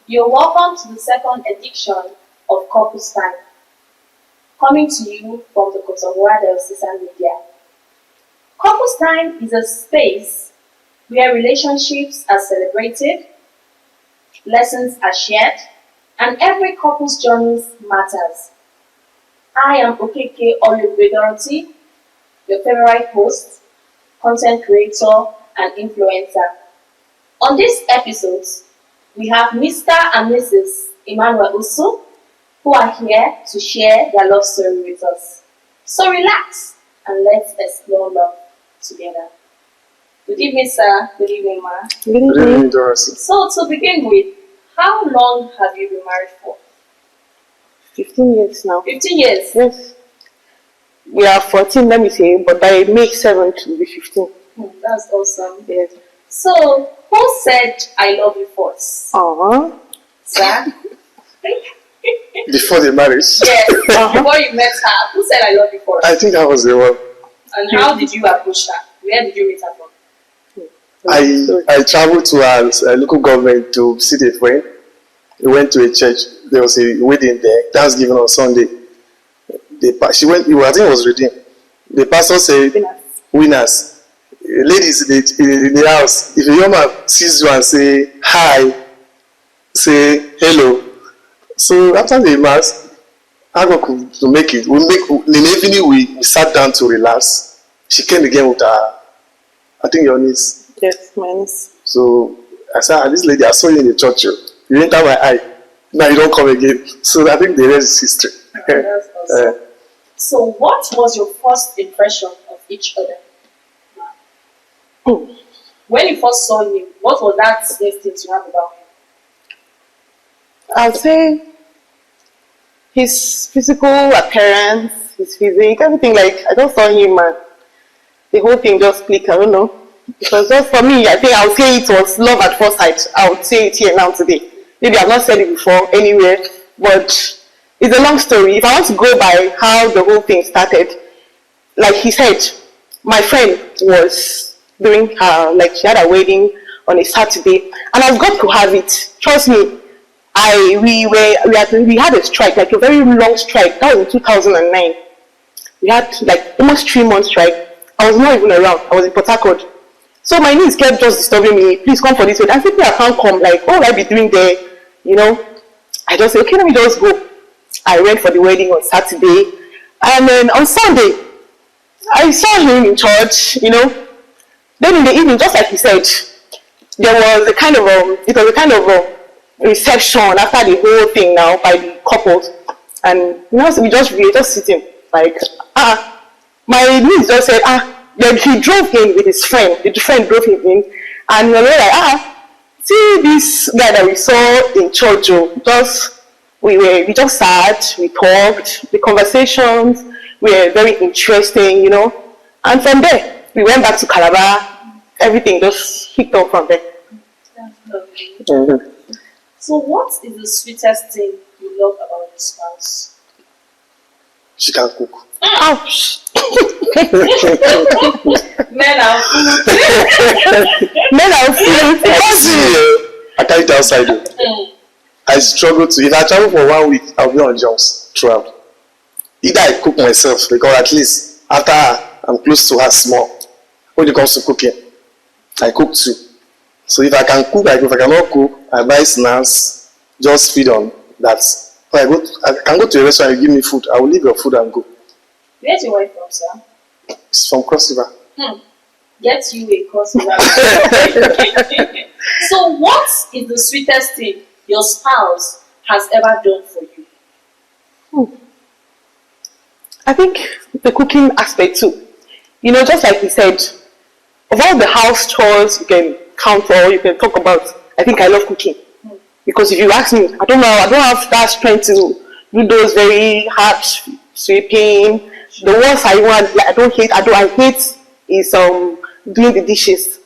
You're welcome to the second edition of Couples Time, coming to you from the Kontagora Diocese media. Couples Time is a space where relationships are celebrated, lessons are shared, and every couple's journey matters. I am Okeke Olubedoroti, your favorite host, content creator, and influencer. On this episode, we have Mr. and Mrs Emmanuel Usu, who are here to share their love story with us. So relax and let's explore love together. Good evening, sir. Good evening, ma. Good evening, Dorothy. So to begin with, how long have you been married for? 15 years now. 15 years? Yes. We are 14, let me say, but by May 7th, we'll be 15. That's awesome. Yes. So, who said I love you first? Sir? Before the marriage? Yes, before you met her, who said I love you first? I think I was the one. And how did you approach her? Where did you meet her from? I traveled to a local government to visit a friend. We went to a church. There was a wedding there, Thanksgiving on Sunday. She went, I think it was redeemed. The pastor said, winners. Ladies in the house, if a young man sees you and say hi, say hello. So after the mass, I got to make it. In the evening we sat down to relax. She came again with her, I think your niece. Yes, my niece. So I said, this lady, I saw you in the church. You enter my eye. Now you don't come again. So I think the rest is history. That's awesome. So what was your first impression of each other? When you first saw him, what was that instinct you had about him? I'll say his physical appearance, his physique, everything. Like, I just saw him and the whole thing just clicked. I don't know. Because just for me, I think I would say it was love at first sight. I would say it here now today. Maybe I've not said it before anywhere, but it's a long story. If I want to go by how the whole thing started, like he said, my friend was doing her, like she had a wedding on a Saturday, and I've got to have it. Trust me, we had a strike, like a very long strike. That was in 2009. We had like almost 3 months strike. I was not even around. I was in Port Harcourt. So my niece kept just disturbing me. Please come for this wedding. I said, I can't come. Like, what will I be doing there? You know, I just said, okay, let me just go. I went for the wedding on Saturday, and then on Sunday, I saw him in church, you know. Then in the evening, just like he said, there was a kind of reception after the whole thing now by the couples, and you know, so we were just sitting like, my niece just said, then he drove in with his friend. The friend drove him in, and we were like, see this guy that we saw in church, we just sat, we talked, the conversations were very interesting, you know. And from there, we went back to Calabar. Everything just kicked off from there. That's lovely. So what is the sweetest thing you love about your spouse? She can cook. Ouch! Men are I carry it outside. I struggle to, if I travel for 1 week, I'll be on jobs throughout. Either I cook myself, because at least after I'm close to her small. When it comes to cooking, I cook too. So if I can cook, I cook. If I cannot cook, I buy snacks, just feed on that. I can go to a restaurant and give me food. I will leave your food and go. Where's your wife from, sir? It's from Cross River. Get you a Cross River. So what is the sweetest thing your spouse has ever done for you? I think the cooking aspect too. You know, just like he said, of all the house chores you can count or you can talk about, I think I love cooking. Because if you ask me, I don't have that strength to do those very hard sweeping. The ones I hate is doing the dishes.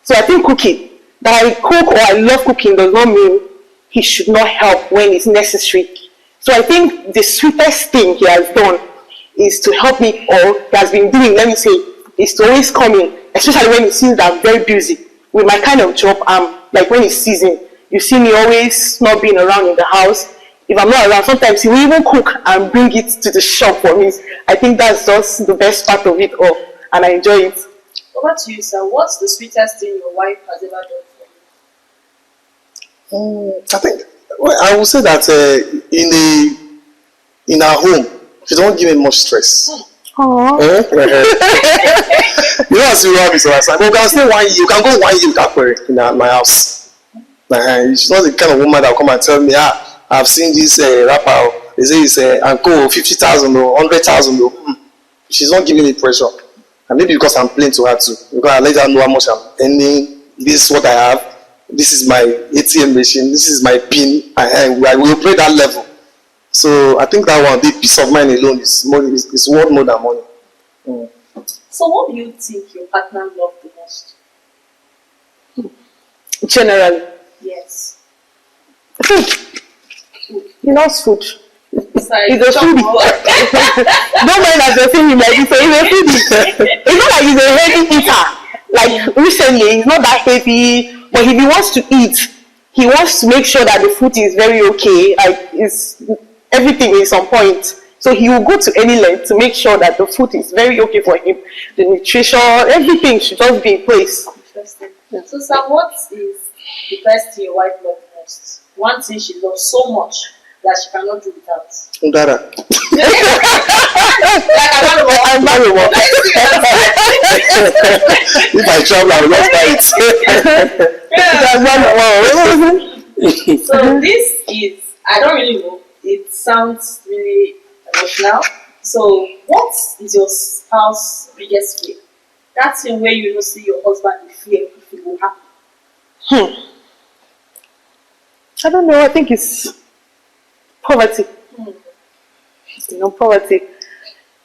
So I think cooking, that I cook or I love cooking does not mean he should not help when it's necessary. So I think the sweetest thing he has done is to help me, or he has been doing, let me say, is to always come in, especially when he sees that I'm very busy with my kind of job. Like when it's season, You see me always not being around in the house. If I'm not around, sometimes he will even cook and bring it to the shop for me. I think that's just the best part of it all, and I enjoy it. Over to you, sir. What's the sweetest thing your wife has ever done for you? I think I would say that in our home, she don't give me much stress. Aww. You know, as you have it, so we can stay 1 year. You can go 1 year without query in my house. She's not the kind of woman that will come and tell me, I've seen this rapper. They say it's Anko 50,000 or 100,000. She's not giving me pressure. And maybe because I'm playing to her too. Because I let her know how much I'm earning. This is what I have. This is my ATM machine. This is my PIN. I will play that level. So I think that one, the peace of mind alone is worth more than money. So what do you think your partner loves the most? Generally. Yes. Food. He loves food. Sorry, He's a foodie. Don't mind that you're saying him like this. So he's a foodie. It's not like he's a heavy eater. Like recently, he's not that heavy. But if he wants to eat, he wants to make sure that the food is very okay. Like everything is on point. So he will go to any length to make sure that the food is very okay for him. The nutrition, everything should just be in place. Interesting. Yeah. So, Sam, what is the best thing your wife loves most? One thing she loves so much that she cannot do without. Udara. I'm very well. If I travel, I will not fight. So this is, I don't really know. It sounds really emotional. So, what is your spouse's biggest fear? That thing where you don't see your husband in fear if it will happen. I don't know. I think it's poverty. You know, poverty.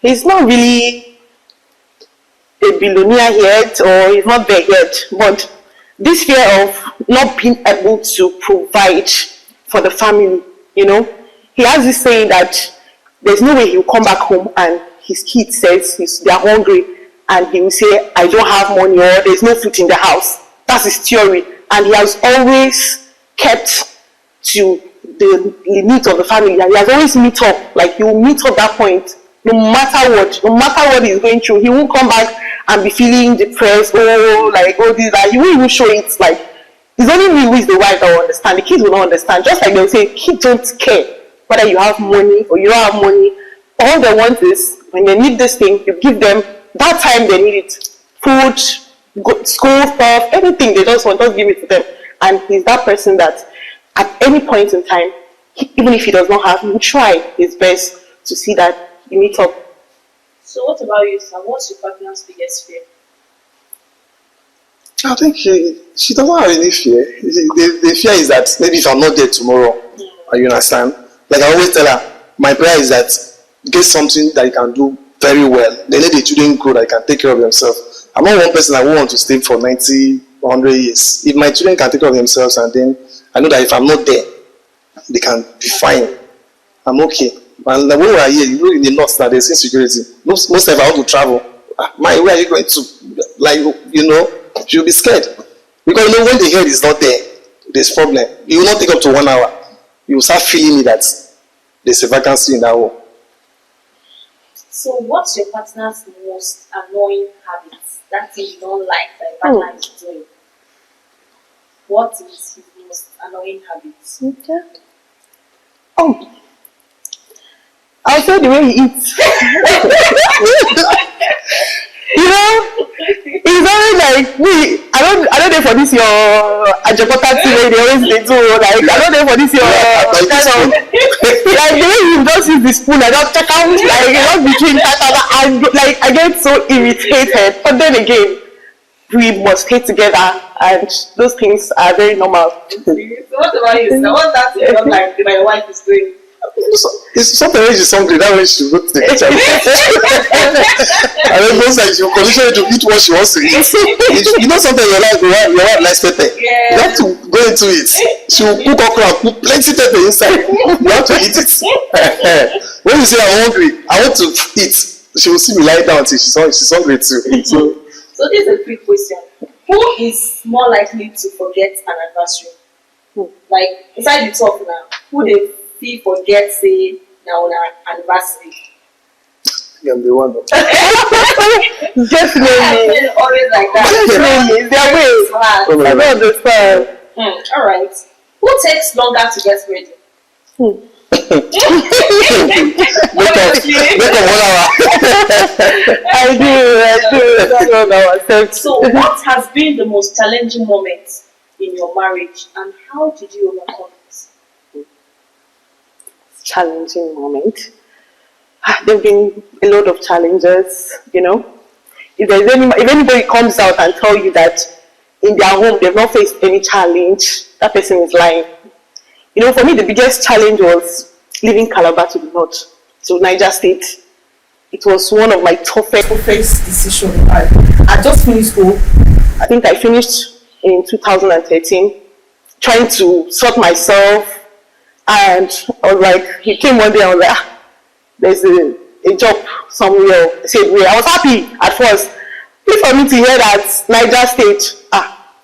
He's not really a billionaire yet, or he's not there yet. But this fear of not being able to provide for the family, you know, he has this saying that there's no way he'll come back home and his kid says they're hungry and he will say, I don't have money, or there's no food in the house. That's his theory. And he has always kept to the needs of the family. And he has always meet up. Like, he will meet up that point. No matter what he's going through, he won't come back and be feeling depressed, this, that. He won't even show it. Like, it's only me who is the wife that will understand. The kids will not understand. Just like they'll say, kids don't care whether you have money or you don't have money. All they want is, when they need this thing, you give them that time they need it. Food, school stuff, everything they just want, just give it to them. And he's that person that at any point in time, even if he does not have, he will try his best to see that you meet up. So what about you, Sam? What's your partner's biggest fear? I think she doesn't have any fear. The fear is that maybe if I'm not there tomorrow, you understand? Like I always tell her, my prayer is that get something that you can do very well. Then let the children grow that you can take care of themselves. I'm not one person that won't want to stay for 90, 100 years. If my children can take care of themselves, and then I know that if I'm not there, they can be fine. I'm okay. And when we are here, you know, in the north that there's insecurity. Most times I want to travel. Where are you going to? Like, you know, she'll be scared. Because you know, when the head is not there, there's problem. It will not take up to 1 hour. You will start feeling that there's a vacancy in that home. So what's your partner's most annoying habits? That thing you don't like that your partner is doing. What is his most annoying habits? Okay. I'll say the way he eats. You know, it's always like I don't know for this your ajapota way they always do. Like I don't know for this your kind of like the way you just use the spoon. I don't check out like not between and like I get so irritated. But then again, we must stay together, and those things are very normal. So what about you? So what's that you don't like my wife is doing? It's something when she's hungry, that way she will go to the kitchen. And then most like she'll condition you to eat what she wants to eat. You know something your wife likes pepper. You have to go into it. She will cook okra and put plenty pepper inside. You have to eat it. When you say I'm hungry, I want to eat, she will see me lie down until she's hungry too. So this is a quick question. Who is more likely to forget an anniversary? Like, inside the talk now, who they feel forget say now on our anniversary? I'm the one. Definitely. Always like that. Definitely. Their way. I don't understand. All right. Who takes longer to get ready? Make up 1 hour. I do. That's 1 hour. So, what has been the most challenging moment in your marriage, and how did you overcome it? Challenging moment. There have been a lot of challenges, you know. If anybody comes out and tell you that in their home they've not faced any challenge, that person is lying. You know, for me the biggest challenge was leaving Calabar to the north, to Niger State. It was one of my toughest decisions. I just finished school. I think I finished in 2013, trying to sort myself, and I was like, he came one day, I was like, there's a job somewhere. I said, I was happy at first. Please for me to hear that Niger State.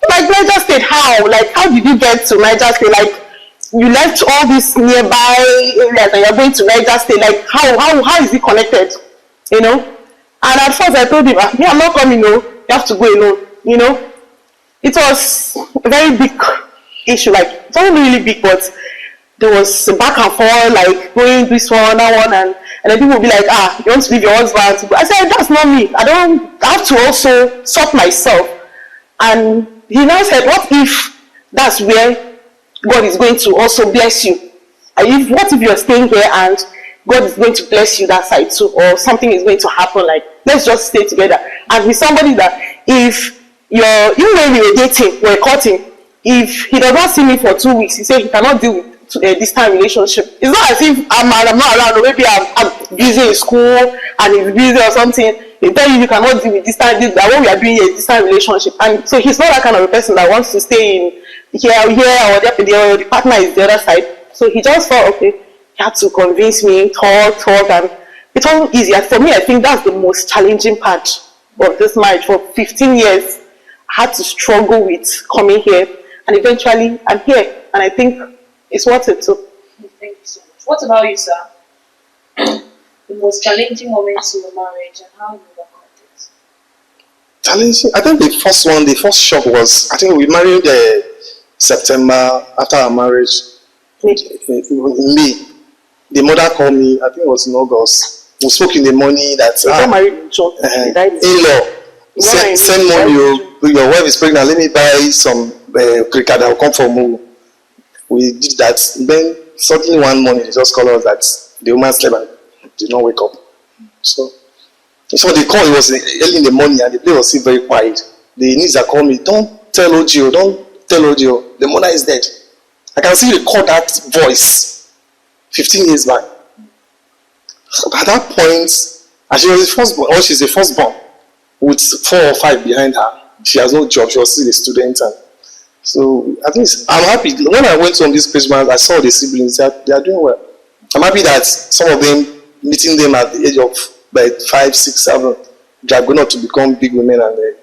Like Niger State, how? Like, how did you get to Niger State? Like, you left all these nearby areas and you're going to Niger State. Like, how is it connected? You know? And at first I told him, I'm not coming, no. You have to go alone. You know? It was a very big issue. Like, it wasn't really big, but there was back and forth, like going this one, that one, and then people would be like, you want to leave your husband? I said, that's not me. I have to also sort myself. And he now said, what if that's where God is going to also bless you? What if you're staying here and God is going to bless you that side too, or something is going to happen? Like, let's just stay together. And with somebody that if even when we were dating, we were courting, if he does not see me for 2 weeks, he said he cannot deal with this time relationship. It's not as if I'm not around, or maybe I'm busy in school and he's busy or something. They tell you cannot deal with this time, that what we are doing here is this time relationship. And so he's not that kind of a person that wants to stay in here or the partner is the other side. So he just thought, okay, he had to convince me, talk, and it wasn't easy. And for me, I think that's the most challenging part of this marriage. For 15 years, I had to struggle with coming here, and eventually I'm here, and I think it's worth it too. Thank you so much. What about you, sir? The most challenging moments in your marriage and how you overcome it? Challenging? I think the first shock was, I think we married September after our marriage. In May. The mother called me, I think it was in August. We spoke in the morning that you got married in June. In-law, send money, your wife is pregnant, let me buy some cricket that will come from you. We did that. Then suddenly one morning they just called us that the woman slept and did not wake up. So the call, it was early in the morning and the place was still very quiet. The niece that called me, don't tell Ojo, the mother is dead. I can still record that voice 15 years back. So at that point, and she was the firstborn, or she's the firstborn with 4 or 5 behind her. She has no job, she was still a student. And so I think I'm happy. When I went on this Christmas, I saw the siblings, they are doing well. I'm happy that some of them, meeting them at the age of 5, 6, 7, they are going on to become big women and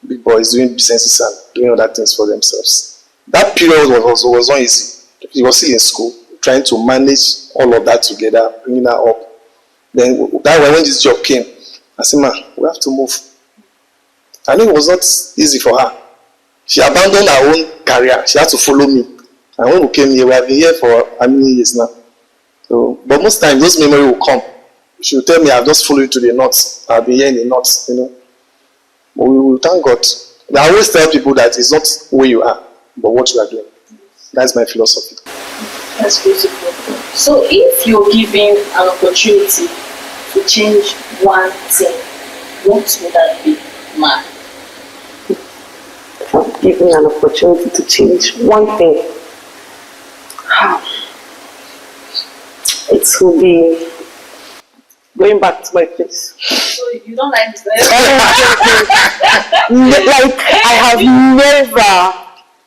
big boys doing businesses and doing other things for themselves. That period was not easy. He was still in school, trying to manage all of that together, bringing her up. Then when this job came, I said, "Ma, we have to move." I knew it was not easy for her. She abandoned her own career. She had to follow me. And when we came here, we have been here for how many years now? So, but most times, those memories will come. She will tell me, I've just followed you to the north. I'll be here in the north, you know. But we will thank God. I always tell people that it's not where you are, but what you are doing. That's my philosophy. That's beautiful. So if you're given an opportunity to change one thing, what would that be, Ma? Given an opportunity to change one thing, it will be going back to my place. So you don't like this? Like, I have never,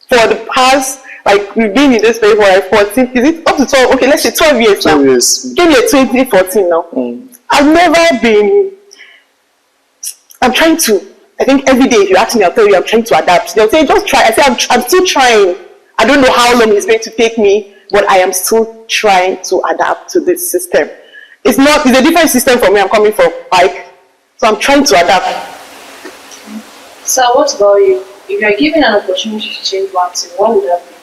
for the past, like, we've been in this place for like 14, is it up to 12? Okay, let's say 12 years now. 12 years. Give me a 2014 now. I've never been, I'm trying to, I think every day if you ask me, I'll tell you I'm trying to adapt. They'll say, just try. I say, I'm still trying. I don't know how long it's going to take me, but I am still trying to adapt to this system. It's a different system from where I'm coming from, like, so I'm trying to adapt. So what about you? If you're given an opportunity to change one thing, what would that be?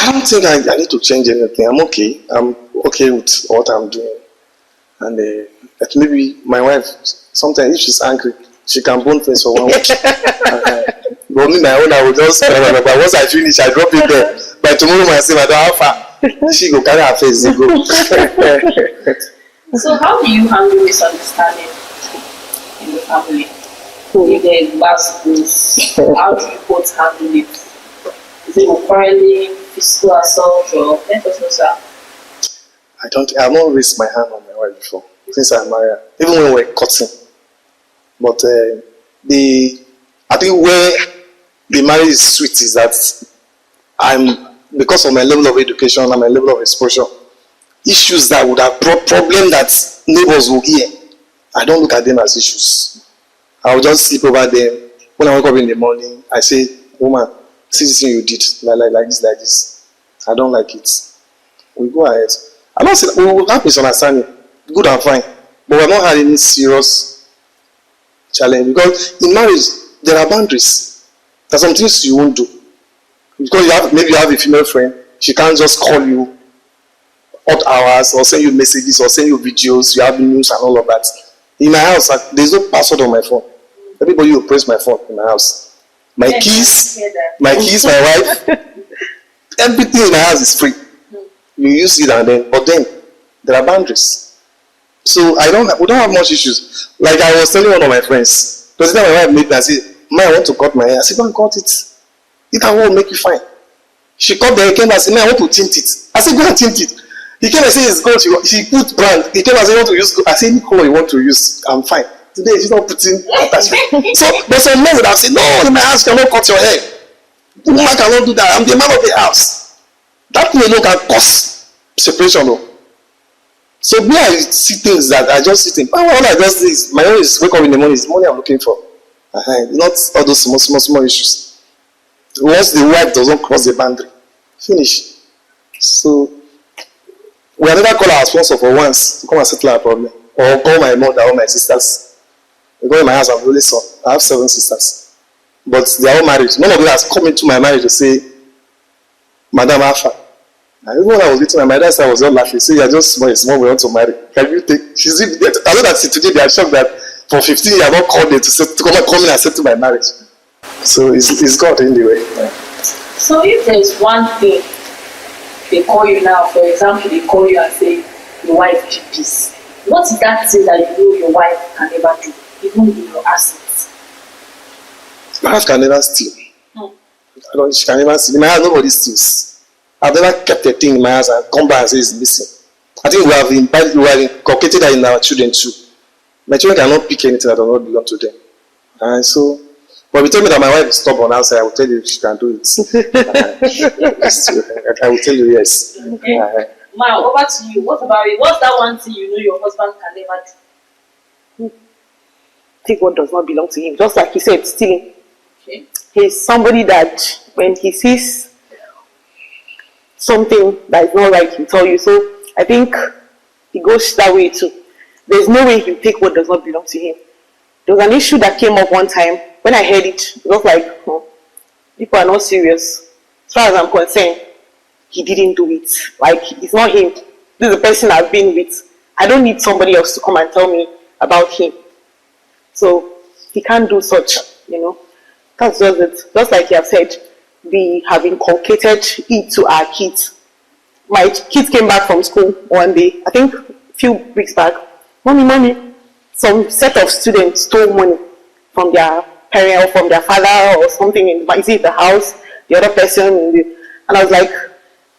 I don't think I need to change anything. I'm okay. I'm okay with what I'm doing. And like maybe my wife, sometimes if she's angry, she can bone things for 1 week. But me, my own, I will just, but once I finish, I drop it there. By tomorrow, myself, I don't have her. She go carry her face, they go. So how do you handle misunderstanding in the family? If there is bad news, how do you both handle it? Is it quarreling, physical assault, or mental assault? I've not raised my hand on my wife before, since I'm married, even when we're cutting. But I think where the marriage is sweet is that because of my level of education and my level of exposure, issues that would have brought problems that neighbors will hear, I don't look at them as issues. I will just sleep over them. When I wake up in the morning, I say, woman, see this thing you did, like this. I don't like it. We go ahead. I'm not saying we will have misunderstanding, good and fine, but we've not had any serious challenge, because in marriage there are boundaries. There are some things you won't do, because maybe you have a female friend, she can't just call you odd hours or send you messages or send you videos, you have news and all of that. In my house, there's no password on my phone. Everybody will press my phone in my house. My keys, my wife, everything in my house is free. You use it but then there are boundaries. So we don't have much issues. Like I was telling one of my friends, because my wife made me, I said, I want to cut my hair. I said, go and cut it. It will make you fine. She cut the hair, came and said, I want to tint it. I said, go and tint it. He came and said, it's gold. She put brand. He came and said, you want to use gold. I said, any color you want to use, I'm fine. Today she's not putting attachment. So but some men would have said, no, in my house you cannot cut your hair. The woman cannot do that. I'm the man of the house. That may look at cause separation. So me, I see things that I just see things. All I just do is my own is wake up in the morning, it's money I'm looking for. Not all those small issues. Once the wife doesn't cross the boundary, finish. So we have never called our sponsor for once to come and settle our problem. Or call my mother or my sisters. Because in my house I'm the only son. I have 7 sisters. But they are all married. None of them has come into my marriage to say, Madam Alpha. And even when I was dating my dad said I was not laughing. Say, you're just small, we want to marry. Can you take? I know that today they are shocked that for 15 years I've not called them to come in and settle my marriage. So it's God anyway. So if there's one thing they call you now, for example, they call you and say, your wife did this. What is that thing that you know your wife can never do, even in your assets? My wife can never steal. She can never steal. In my house, nobody steals. I've never kept a thing in my house and come back and say it's missing. I think we have inculcated that in our children too. My children cannot pick anything that does not belong to them. And so, but if you tell me that my wife is stubborn outside, I will tell you she can do it. I will tell you yes. Okay. Ma, over to you. What about it? What's that one thing you know your husband can never do? Take what does not belong to him. Just like he said, stealing. Okay. He's somebody that when he sees something that is not right, he'll tell you. So I think he goes that way too. There's no way he'll take what does not belong to him. There was an issue that came up one time. When I heard it, it was like, people are not serious. As far as I'm concerned, he didn't do it. Like, it's not him. This is the person I've been with. I don't need somebody else to come and tell me about him. So he can't do such, That's just it. Just like you have said, we have inculcated it to our kids. My kids came back from school one day, I think a few weeks back. Mommy, some set of students stole money from their parent or from their father or something in the house, the other person and I was like,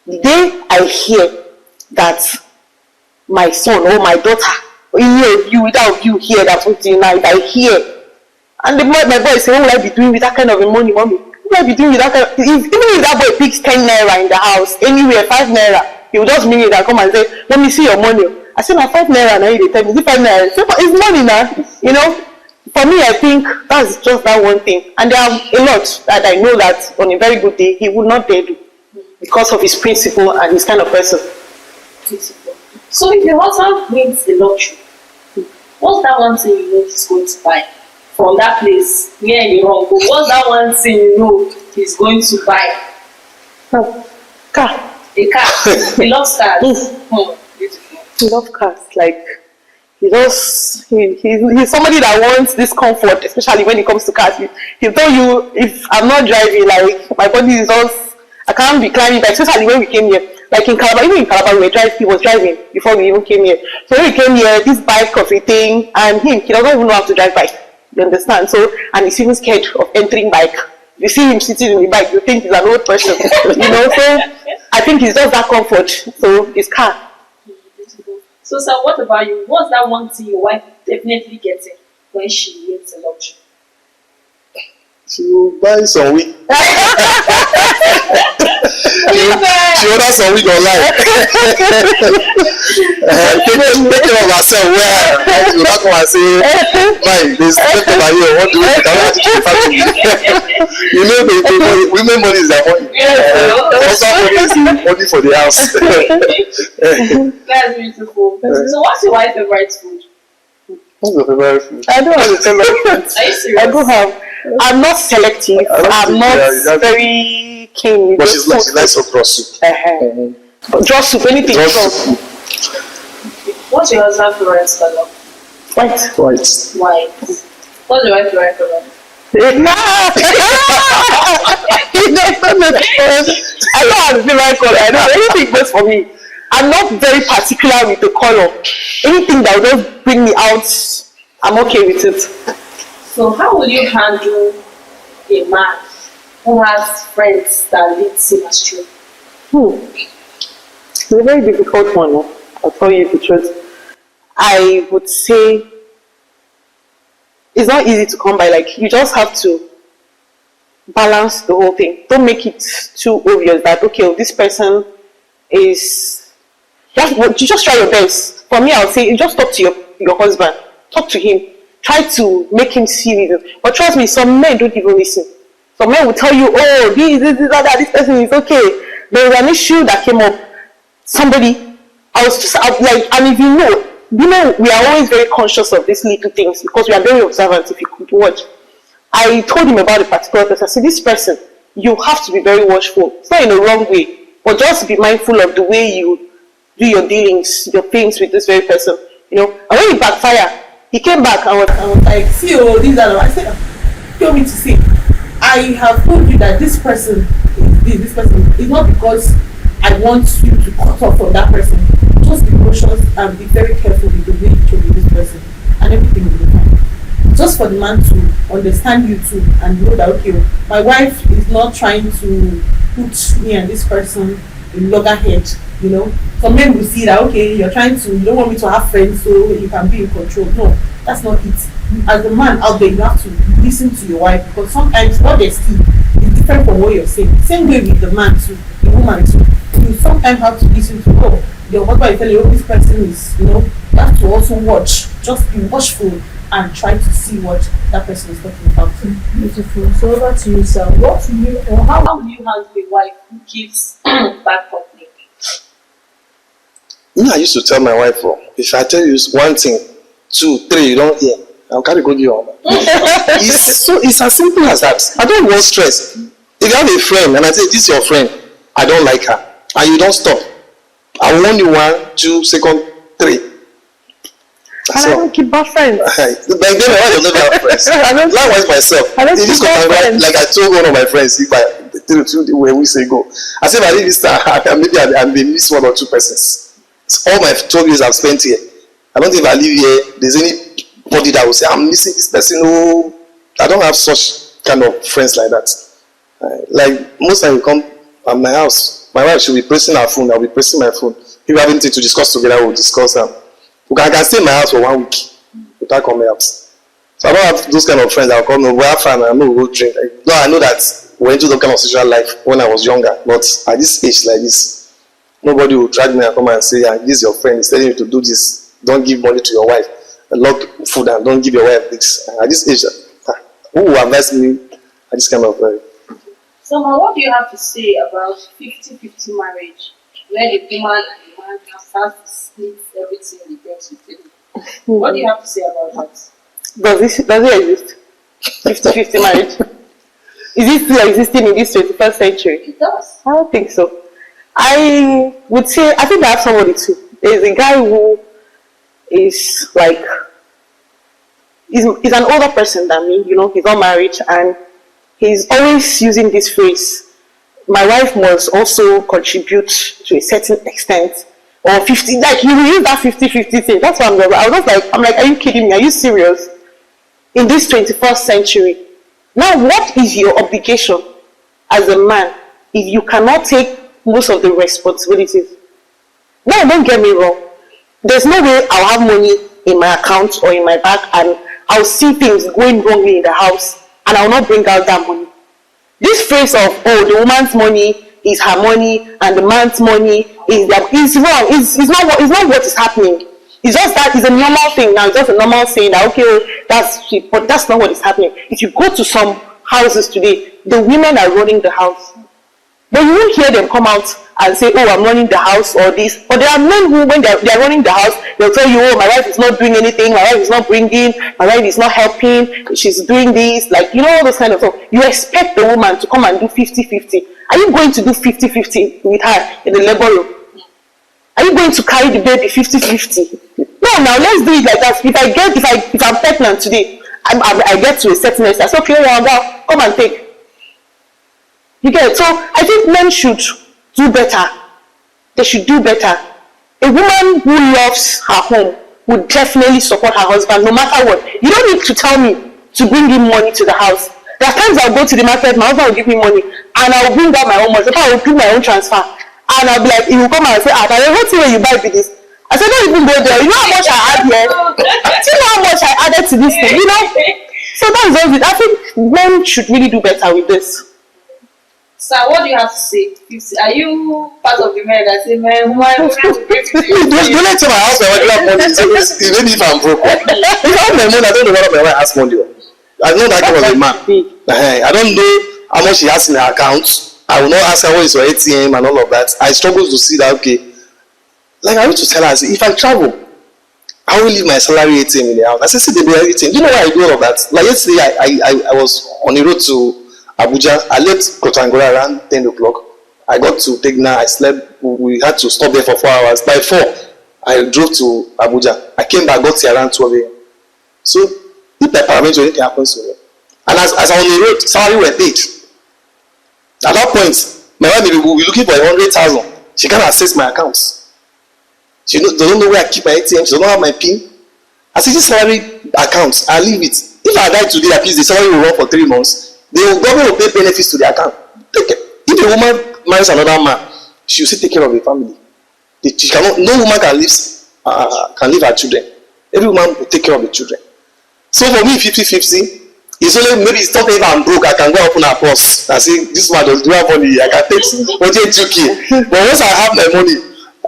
the day I hear that my son or my daughter, without you hear that something night, I hear. And my boy said, what will I be doing with that kind of money, mommy? What will I be doing with that kind of, even if that boy picks 10 naira in the house, anywhere, 5 naira, he will just mean it and come and say, let me see your money. I said, 5 naira now, you tell me, is it 5 naira? It's money now, for me, I think that's just that one thing. And there are a lot that I know that on a very good day, he would not dare do because of his principle and his kind of person. So if your husband wins the lottery, what's that one thing you know he's going to buy from that place where you're wrong? But what's that one thing you know he's going to buy? Car. A car. He loves cars. Beautiful. He loves cars. Like, he's somebody that wants this comfort, especially when it comes to cars. He'll tell you, if I'm not driving, like, my body is just, I can't be climbing back, especially when we came here. Like in Calabar, even in Calabar, he was driving before we even came here. So when we came here, this bike of a thing, and he doesn't even know how to drive bike. You understand? So, and he's even scared of entering bike. You see him sitting in the bike, you think he's an old person. You know, so I think it's just that comfort. So his car. So, sir, what about you? What's that one thing your wife definitely gets it when she wins the lottery? She will buy some wig. She orders some wig online. Take care of herself well. She will not come and say, "Mine, there's nothing about here. What do we do? I have to keep family." You know, the women money is their money. Husband money is money for the house. That's beautiful. So, what's your wife's favorite food? What's your favorite food? I don't have a favorite food. Are you serious? I do have. I'm not selective. I'm not very keen. But she likes okra soup. But just soup, anything. What's your husband's favorite color? White. White. What's your wife's favorite color? I don't have a favorite color. I don't have anything best for me. I'm not very particular with the color. Anything that will just bring me out, I'm okay with it. So how will you handle a man who has friends that lead him astray? It's a very difficult one. I'll tell you the truth. I would say it's not easy to come by. Like, you just have to balance the whole thing. Don't make it too obvious that, okay, this person is... You just try your best. For me, I would say, you just talk to your husband. Talk to him. Try to make him see it. But trust me, some men don't even listen. Some men will tell you, oh, this person is okay. There was an issue that came up. I was just like, and if you know, we are always very conscious of these little things because we are very observant. If you could watch, I told him about a particular person. I said, this person, you have to be very watchful. It's not in a wrong way, but just be mindful of the way you do your dealings, your things with this very person. You know, and when it backfire, he came back and was like, see, oh, these are the... I said, tell me to see. I have told you that this person is person. It's not because I want you to cut off from that person. Just be cautious and be very careful with the way you talk with this person, and everything will be fine. Just for the man to understand you too and know that, okay, my wife is not trying to put me and this person in loggerhead. You know, some men will see that, okay, you don't want me to have friends so you can be in control. No, that's not it. As a man out there, you have to listen to your wife, because sometimes what they see is different from what you're saying. Same way with the man too, the woman too. You sometimes have to listen to, oh, your husband is telling you, oh, this person is, you know, you have to also watch. Just be watchful and try to see what that person is talking about. Beautiful. So over to you, sir. What will you, or how will you handle a wife who gives bad company? I used to tell my wife, if I tell you one thing, 2, 3, you don't hear, I'll carry go to you. It's as simple as that. I don't want stress. If you have a friend and I say, this is your friend, I don't like her, and you don't stop, I warn you 1, 2, 3. And I don't keep bad friends. Back then, I don't never have friends. Likewise myself. In this context, like I told one of my friends, if I 2 weeks ago, I said, I leave this time, maybe I may miss 1 or 2 persons. All my 12 years I've spent here. I don't think if I live here, there's anybody that will say, I'm missing this person. No, I don't have such kind of friends like that. Like most time you come at my house, my wife should be pressing her phone, I'll be pressing my phone. If we have anything to discuss together, we'll discuss them. I can stay in my house for 1 week without coming out. So I don't have those kind of friends that will come, no, we'll have fun, I know we'll go drink. No, I know that we went into that kind of social life when I was younger, but at this age like this, nobody will drag me and come and say, yeah, this is your friend, he's telling you to do this, don't give money to your wife. lock food and don't give your wife this. At this age, who will advise me at this kind of So, Ma, what do you have to say about 50-50 marriage, where the woman and the man can start to split everything they bring to the table? What do you have to say about that? Does it exist? 50-50 marriage? Is it still existing in this 21st century? It does. I don't think so. I would say, I think I have somebody too. There's a guy who is like, he's an older person than me, you know, he's not married, and he's always using this phrase, my wife must also contribute to a certain extent, or 50, like you will use that 50-50 thing. That's what I'm like, are you kidding me? Are you serious? In this 21st century, now what is your obligation as a man if you cannot take most of the responsibilities? Now, don't get me wrong. There's no way I'll have money in my account or in my bank and I'll see things going wrongly in the house and I'll not bring out that money. This phrase of, oh, the woman's money is her money and the man's money is wrong. It's not what is happening. It's just that it's a normal thing now. It's just a normal saying that, okay, that's cheap, but that's not what is happening. If you go to some houses today, the women are running the house. But you won't hear them come out and say, oh, I'm running the house or this. But there are men who, when they're running the house, they'll tell you, oh, my wife is not doing anything, my wife is not bringing, my wife is not helping, she's doing this, like, you know, all those kind of stuff. You expect the woman to come and do 50-50. Are you going to do 50-50 with her in the labor room? Are you going to carry the baby 50-50? No, now let's do it like that. If I'm pregnant today, I get to a certain age, I say, okay, well, come and take. You get it? So I think men should do better. They should do better. A woman who loves her home would definitely support her husband no matter what. You don't need to tell me to bring him money to the house. There are times I'll go to the market, my husband will give me money, and I'll bring out my own money. I will do my own transfer. And I'll be like, he will come and say, what's the way you buy this? I said, don't even go there. You know how much I add here? Do you know how much I added to this thing? You know? So that's all it. I think men should really do better with this. So what do you have to say? Are you part of the men that say, man, why do to pay 50? Don't let my house my wife have money. Even if I'm broke. If I have my money, I don't know what my wife has money. I know that guy was a man. I don't know how much he has in her account. I will not ask her what is your ATM and all of that. I struggle to see that, okay. Like I used to tell her, if I travel, I will leave my salary ATM in the house. I said, see the ATM. Do you know why I do all of that? Like yesterday, I was on the road to Abuja. I left Kontagora around 10 o'clock. I got to Tegna. I slept. We had to stop there for 4 hours. By 4, I drove to Abuja. I came back, got here around 12 a.m. So if my parents or anything happens to me, and as I was on the road, salary were paid. At that point, my wife will be looking for 100,000. She can't access my accounts. She doesn't know where I keep my ATM. She doesn't have my PIN. I say this salary account, I leave it. If I die today, at least the salary will run for 3 months. The government will pay benefits to the account. If a woman marries another man, she will still take care of the family. No woman can leave her children. Every woman will take care of the children. So for me, 50-50. It's only maybe it's not if I'm broke, I can go open a purse and say, this man does do have money, I can take 2K. But once I have my money,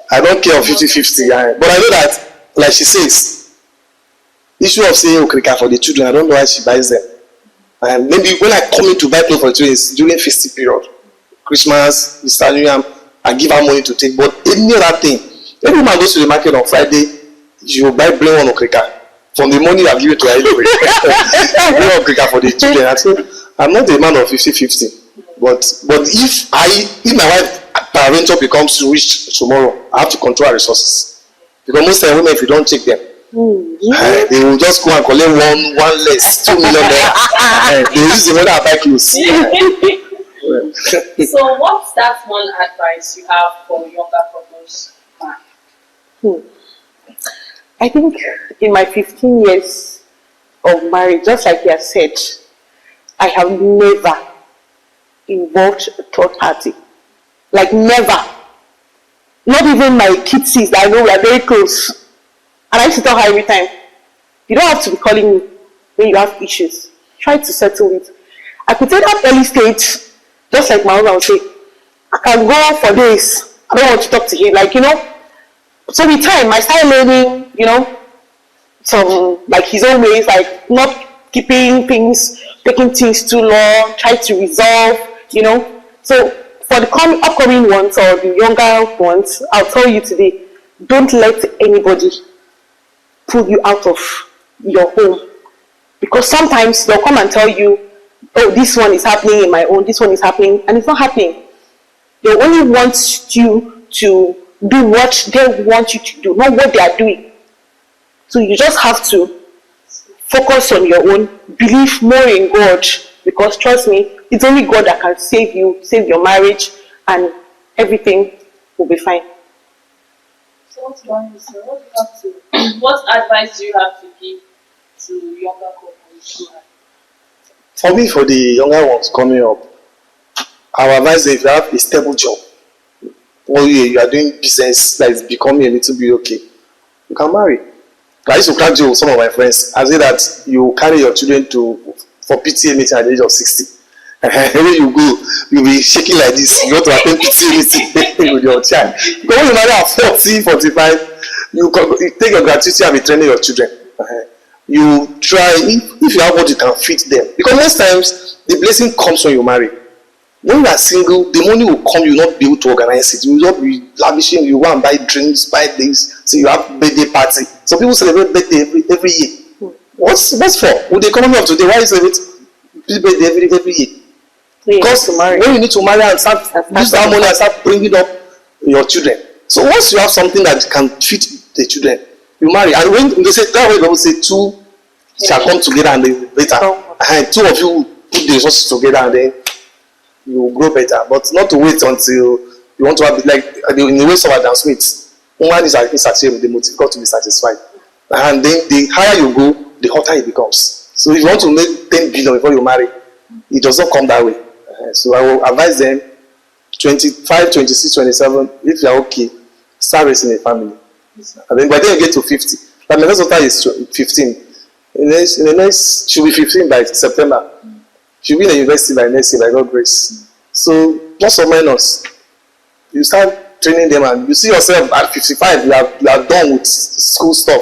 I don't care of 50-50. But I know that, like she says, issue of saying okrika for the children, I don't know why she buys them. And maybe when I come in to buy clothes for children, it's during festive period. Christmas, Easter, New Year, I give her money to take. But any other thing, every woman goes to the market on Friday, she will buy plain one okrika. From the money I've given to her anyway. For the children. I said, I'm not a man of 50-50. But if my wife parental becomes rich tomorrow, I have to control her resources. Because most of the women, if you don't check them, they will just go and collect one less, 2 million there. They use the money to buy clothes. So what's that one advice you have for younger couples? I think in my 15 years of marriage, just like you have said, I have never involved a third party. Like never. Not even my kids that I know we are very close. And I used to tell her every time, you don't have to be calling me when you have issues. Try to settle it. I could take that early stage, just like my husband would say, I can go for this. I don't want to talk to him. Like, you know. So with time, I started learning, you know, some like his own ways, like not keeping things, taking things too long, try to resolve, you know. So for the upcoming ones or the younger ones, I'll tell you today, don't let anybody pull you out of your home. Because sometimes they'll come and tell you, oh, this one is happening in my own, this one is happening, and it's not happening. They only want you to do what they want you to do, not what they are doing. So you just have to focus on your own, believe more in God, because trust me, it's only God that can save you, save your marriage, and everything will be fine. So what about you, sir? What do you have to? What advice do you have to give to younger couples? For me, for the younger ones coming up, I would advise that if you have a stable job, or you are doing business that is becoming a little bit okay, you can marry. I used to crack joke with some of my friends. I say that you carry your children for PTA meeting at the age of 60. When you go, you'll be shaking like this. You go to attend PTA meeting with your child. Because when you marry at 40, 45, you take your gratuity and be training your children. You try, if you have what you can fit them. Because most times, the blessing comes when you marry. When you are single, the money will come, you will not be able to organize it. You will not be lavishing, you go and buy drinks, buy things. So you have birthday party. So people celebrate birthday every year. What's for? With the economy of today, why you celebrate birthday every year? Because when you need to marry and start use that money and start bringing up your children. So once you have something that can fit the children, you marry. And when they say that way, they will say two shall come together and they better. Two of you put the resources together and then you will grow better. But not to wait until you want to have like in the way of Adam Smith. Woman is insatiable, the most difficult to be satisfied. And then the higher you go, the hotter it becomes. So if you want to make 10 billion before you marry, it does not come that way. So I will advise them 25, 26, 27, if you are okay, start raising a family. And then by the time you get to 50, but my first daughter is 15. In the next, she'll be 15 by September. She'll be in the university by next year, by God's grace. So, plus or minus, you start training them and you see yourself at 55, you are done with school stuff.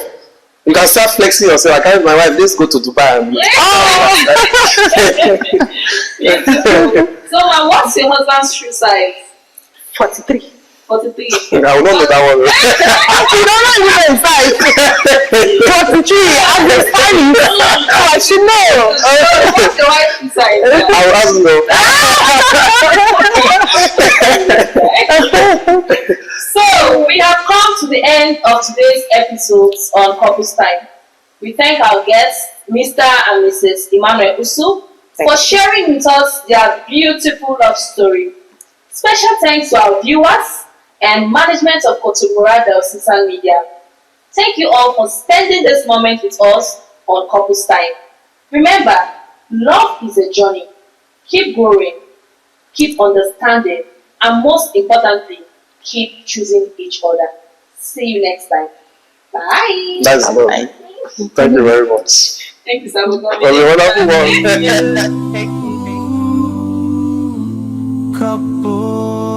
You can start flexing yourself. I carried my wife, let's go to Dubai. And So, what's your husband's shoe size? 43. 43. I will not know that one. You don't know even the size. 43. I'm the stylist. Oh, I should know. What's your wife's shoe size? I will ask you. So, we have come to the end of today's episodes on Couples Time. We thank our guests, Mr. and Mrs Emmanuel for sharing with us their beautiful love story. Special thanks to our viewers and management of Kontagora Diocese Media. Thank you all for spending this moment with us on Couples Time. Remember, love is a journey. Keep growing, keep understanding, and most importantly, keep choosing each other. See you next time. Bye. That's lovely. Thank you very much. Thank you, Samuel. For the wonderful one. Thank you. Couple